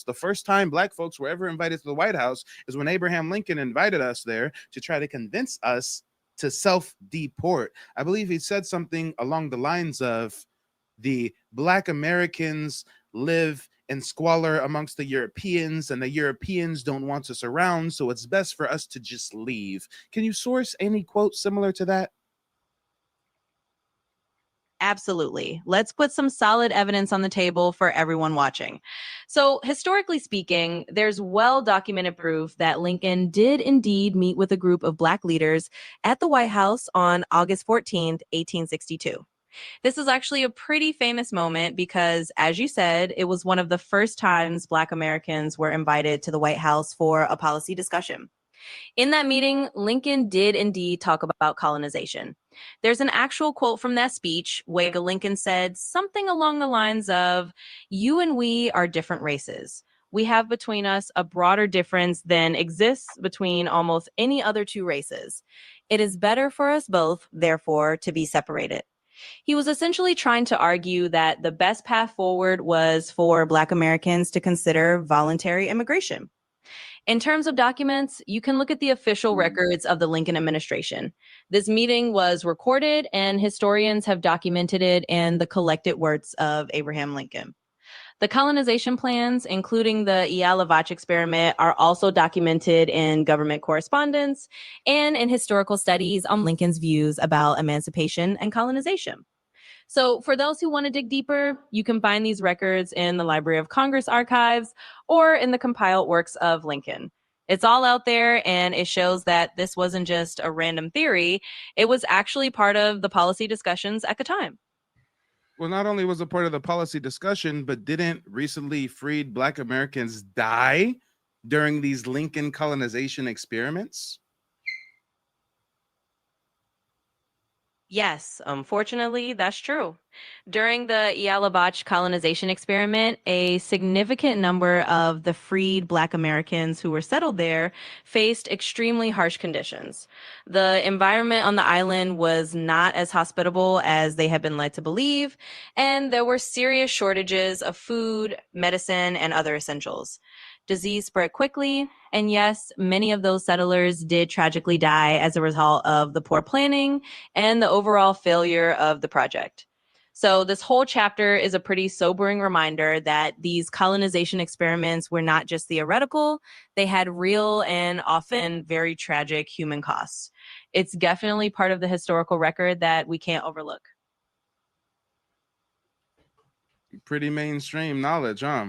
The first time black folks were ever invited to the White House is when Abraham Lincoln invited us there to try to convince us to self-deport. I believe he said something along the lines of the black Americans live in squalor amongst the Europeans, and the Europeans don't want us around, so it's best for us to just leave. Can you source any quote similar to that? Absolutely. Let's put some solid evidence on the table for everyone watching. So, historically speaking, there's well documented proof that Lincoln did indeed meet with a group of Black leaders at the White House on August 14th, 1862. This is actually a pretty famous moment because, as you said, it was one of the first times Black Americans were invited to the White House for a policy discussion. In that meeting, Lincoln did indeed talk about colonization. There's an actual quote from that speech where Lincoln said something along the lines of, "You and we are different races. We have between us a broader difference than exists between almost any other two races. It is better for us both, therefore, to be separated." He was essentially trying to argue that the best path forward was for Black Americans to consider voluntary immigration. In terms of documents, you can look at the official records of the Lincoln administration. This meeting was recorded, and historians have documented it in the collected works of Abraham Lincoln. The colonization plans, including the Ialavach experiment, are also documented in government correspondence and in historical studies on Lincoln's views about emancipation and colonization. So, for those who want to dig deeper, you can find these records in the Library of Congress archives or in the compiled works of Lincoln. It's all out there, and it shows that this wasn't just a random theory, it was actually part of the policy discussions at the time. Well, not only was it part of the policy discussion, but didn't recently freed Black Americans die during these Lincoln colonization experiments? Yes, unfortunately, that's true. During the Ialavach colonization experiment, a significant number of the freed Black Americans who were settled there faced extremely harsh conditions. The environment on the island was not as hospitable as they had been led to believe, and there were serious shortages of food, medicine, and other essentials. Disease spread quickly, and yes, many of those settlers did tragically die as a result of the poor planning and the overall failure of the project. So, this whole chapter is a pretty sobering reminder that these colonization experiments were not just theoretical, they had real and often very tragic human costs. It's definitely part of the historical record that we can't overlook. Pretty mainstream knowledge, huh?